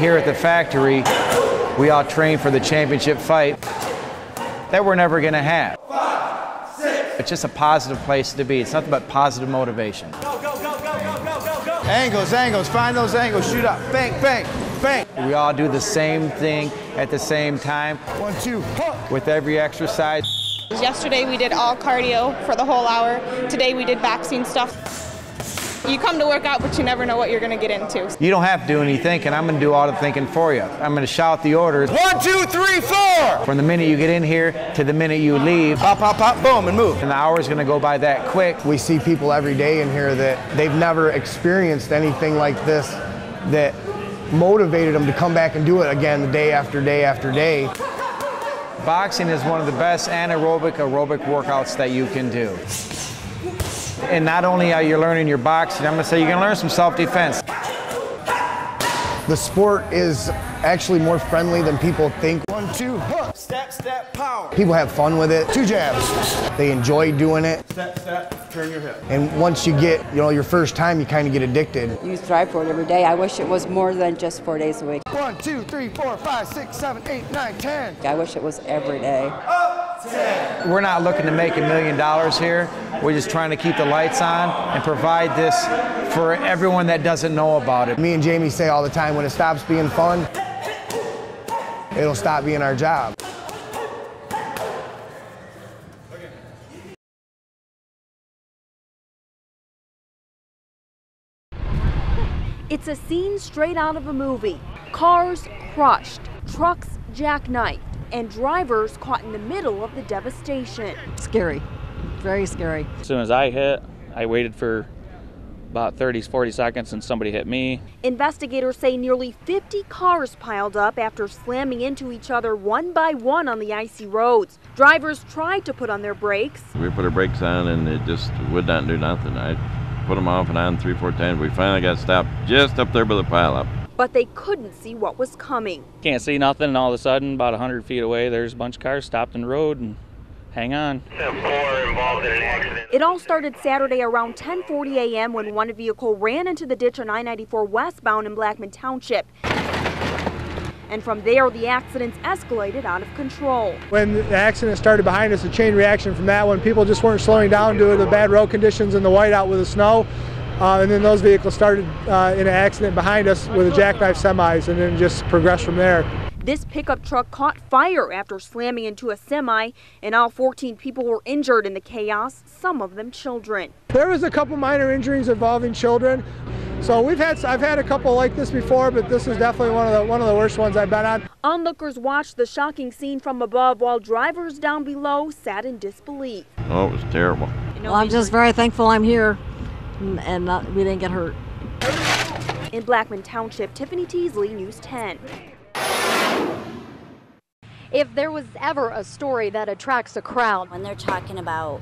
here at the factory, we all train for the championship fight that we're never going to have. 5, 6. It's just a positive place to be. It's nothing but positive motivation. Go, go, go, go, go, go, go, go. Angles, find those angles, shoot up, bang, bang, bang. We all do the same thing at the same time. 1, 2, with every exercise. Yesterday we did all cardio for the whole hour. Today we did boxing stuff. You come to work out, but you never know what you're going to get into. You don't have to do any thinking. I'm going to do all the thinking for you. I'm going to shout the orders. 1, 2, 3, 4. From the minute you get in here to the minute you leave. Pop, pop, pop, boom, and move. And the hour's going to go by that quick. We see people every day in here that they've never experienced anything like this that motivated them to come back and do it again the day after day after day. Boxing is one of the best aerobic workouts that you can do. And not only are you learning your boxing, I'm going to say you're going to learn some self-defense. The sport is actually more friendly than people think. 1, 2, step, step, power. People have fun with it. 2 jabs. They enjoy doing it. Step, step, turn your hip. And once you get, your first time, you kind of get addicted. You strive for it every day. I wish it was more than just 4 days a week. 1, 2, 3, 4, 5, 6, 7, 8, 9, 10. I wish it was every day. Up, 10. We're not looking to make $1 million here. We're just trying to keep the lights on and provide this for everyone that doesn't know about it. Me and Jamie say all the time, when it stops being fun, it'll stop being our job. It's a scene straight out of a movie. Cars crushed, trucks jackknifed, and drivers caught in the middle of the devastation. Scary, very scary. As soon as I hit, I waited for about 40 seconds and somebody hit me. Investigators say nearly 50 cars piled up after slamming into each other one by one on the icy roads. Drivers tried to put on their brakes. We put our brakes on and it just would not do nothing. I put them off and on 3, 4 times. We finally got stopped just up there by the pileup. But they couldn't see what was coming. Can't see nothing, and all of a sudden, about 100 feet away, there's a bunch of cars stopped in the road and hang on. 4 involved in an accident. It all started Saturday around 10:40 a.m. when one vehicle ran into the ditch on I-94 westbound in Blackman Township. And from there, the accidents escalated out of control. When the accident started behind us, a chain reaction from that one, people just weren't slowing down due to the bad road conditions and the whiteout with the snow. And then those vehicles started in an accident behind us with a jackknife semis, and then just progressed from there. This pickup truck caught fire after slamming into a semi, and all 14 people were injured in the chaos, some of them children. There was a couple minor injuries involving children. So I've had a couple like this before, but this is definitely one of the worst ones I've been on. Onlookers watched the shocking scene from above while drivers down below sat in disbelief. Oh, it was terrible. Well, I'm just very thankful I'm here and we didn't get hurt. In Blackman Township, Tiffany Teasley, News 10. If there was ever a story that attracts a crowd, when they're talking about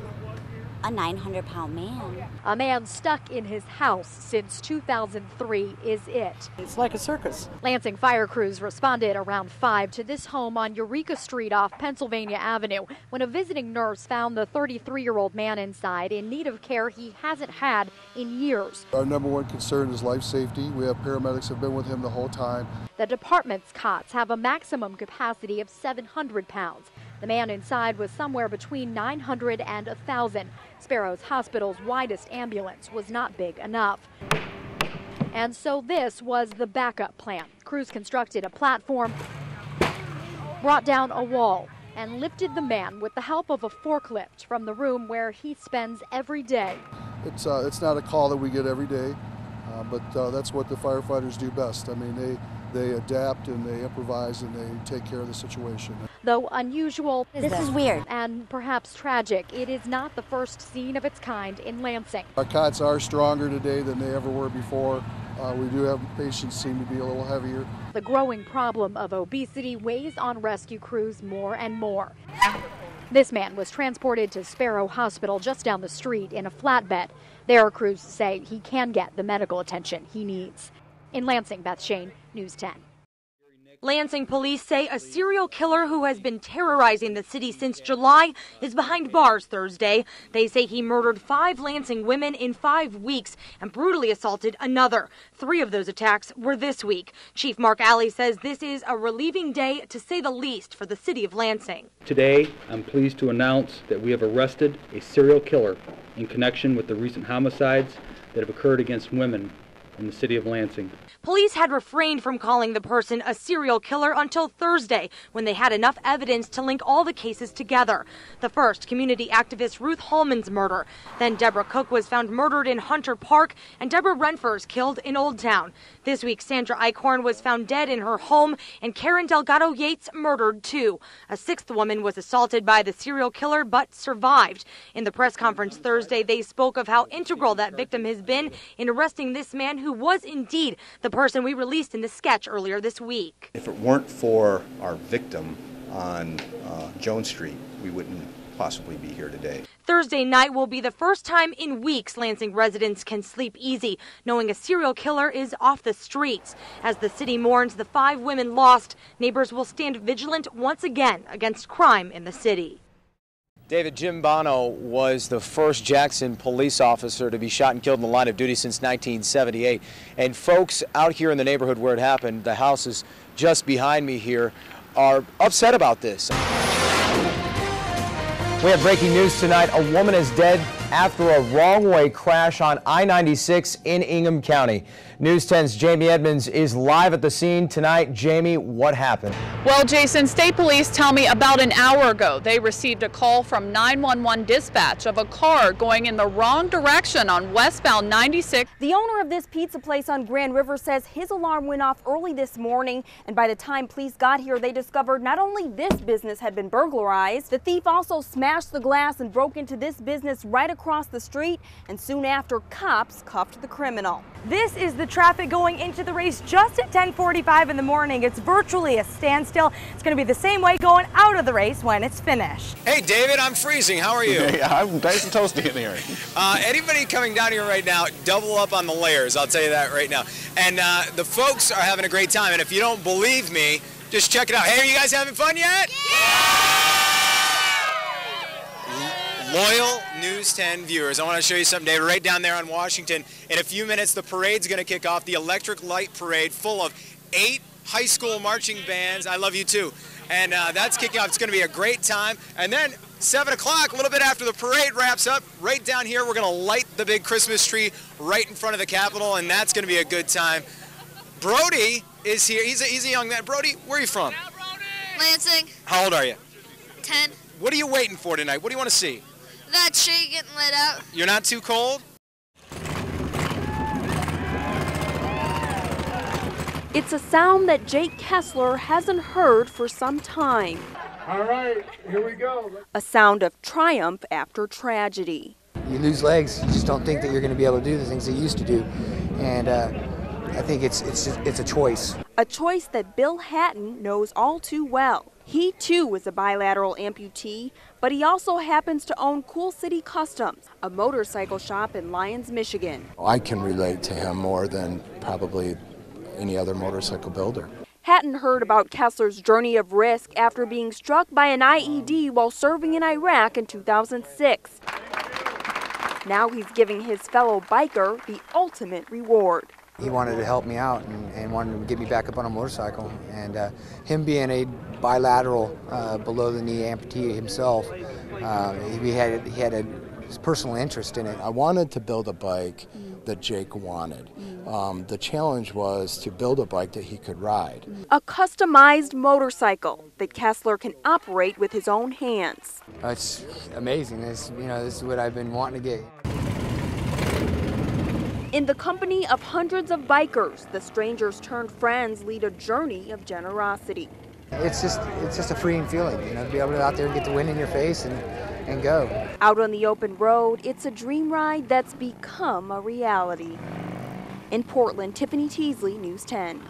a 900-pound man. A man stuck in his house since 2003 is it. It's like a circus. Lansing fire crews responded around 5 to this home on Eureka Street off Pennsylvania Avenue when a visiting nurse found the 33-year-old man inside in need of care he hasn't had in years. Our number one concern is life safety. We have paramedics have been with him the whole time. The department's cots have a maximum capacity of 700 pounds. The man inside was somewhere between 900 and 1,000. Sparrows Hospital's widest ambulance was not big enough. And so this was the backup plan. Crews constructed a platform, brought down a wall, and lifted the man with the help of a forklift from the room where he spends every day. It's not a call that we get every day, but that's what the firefighters do best. I mean, they adapt and they improvise and they take care of the situation. Though unusual, this is weird and perhaps tragic, it is not the first scene of its kind in Lansing. Our cots are stronger today than they ever were before. We do have patients seem to be a little heavier. The growing problem of obesity weighs on rescue crews more and more. This man was transported to Sparrow Hospital just down the street in a flatbed. There, crews say he can get the medical attention he needs. In Lansing, Beth Shane, News 10. Lansing police say a serial killer who has been terrorizing the city since July is behind bars Thursday. They say he murdered 5 Lansing women in 5 weeks and brutally assaulted another. 3 of those attacks were this week. Chief Mark Alley says this is a relieving day, to say the least, for the city of Lansing. Today, I'm pleased to announce that we have arrested a serial killer in connection with the recent homicides that have occurred against women in the city of Lansing. Police had refrained from calling the person a serial killer until Thursday, when they had enough evidence to link all the cases together. The first, community activist Ruth Holman's murder. Then Deborah Cook was found murdered in Hunter Park, and Deborah Renfers killed in Old Town. This week, Sandra Eichhorn was found dead in her home, and Karen Delgado Yates murdered too. A 6th woman was assaulted by the serial killer but survived. In the press conference Thursday, they spoke of how integral that victim has been in arresting this man who was indeed the person we released in the sketch earlier this week. If it weren't for our victim on Jones Street, we wouldn't possibly be here today. Thursday night will be the first time in weeks Lansing residents can sleep easy, knowing a serial killer is off the streets. As the city mourns the 5 women lost, neighbors will stand vigilant once again against crime in the city. David, Jim Bono was the first Jackson police officer to be shot and killed in the line of duty since 1978. And folks out here in the neighborhood where it happened, the house is just behind me here, are upset about this. We have breaking news tonight. A woman is dead after a wrong-way crash on I-96 in Ingham County. News 10's Jamie Edmonds is live at the scene tonight. Jamie, what happened? Well, Jason, state police tell me about an hour ago they received a call from 911 dispatch of a car going in the wrong direction on westbound 96. The owner of this pizza place on Grand River says his alarm went off early this morning, and by the time police got here, they discovered not only this business had been burglarized, the thief also smashed the glass and broke into this business right across the street, and soon after, cops cuffed the criminal. This is the traffic going into the race just at 10:45 in the morning. It's virtually a standstill. It's going to be the same way going out of the race when it's finished. Hey, David, I'm freezing. How are you? Hey, I'm nice and toasty in here. Anybody coming down here right now, double up on the layers. I'll tell you that right now. And the folks are having a great time. And if you don't believe me, just check it out. Hey, are you guys having fun yet? Yeah! Loyal News 10 viewers, I want to show you something, David, right down there on Washington. In a few minutes, the parade's going to kick off, the Electric Light Parade, full of 8 high school marching bands. I love you too. And that's kicking off. It's going to be a great time. And then 7 o'clock, a little bit after the parade wraps up, right down here, we're going to light the big Christmas tree right in front of the Capitol, and that's going to be a good time. Brody is here. He's a young man. Brody, where are you from? Lansing. How old are you? 10. What are you waiting for tonight? What do you want to see? That tree getting lit up. You're not too cold? It's a sound that Jake Kessler hasn't heard for some time. All right, here we go. A sound of triumph after tragedy. You lose legs, you just don't think that you're going to be able to do the things that you used to do. And I think it's a choice. A choice that Bill Hatton knows all too well. He too was a bilateral amputee, but he also happens to own Cool City Customs, a motorcycle shop in Lyons, Michigan. I can relate to him more than probably any other motorcycle builder. Hatton heard about Kessler's journey of risk after being struck by an IED while serving in Iraq in 2006. Now he's giving his fellow biker the ultimate reward. He wanted to help me out and wanted to get me back up on a motorcycle. And him being a bilateral below-the-knee amputee himself, he had a personal interest in it. I wanted to build a bike that Jake wanted. The challenge was to build a bike that he could ride. A customized motorcycle that Kessler can operate with his own hands. It's amazing. This is what I've been wanting to get. In the company of hundreds of bikers, the strangers turned friends lead a journey of generosity. It's just a freeing feeling, to be able to go out there and get the wind in your face and go. Out on the open road, it's a dream ride that's become a reality. In Portland, Tiffany Teasley, News 10.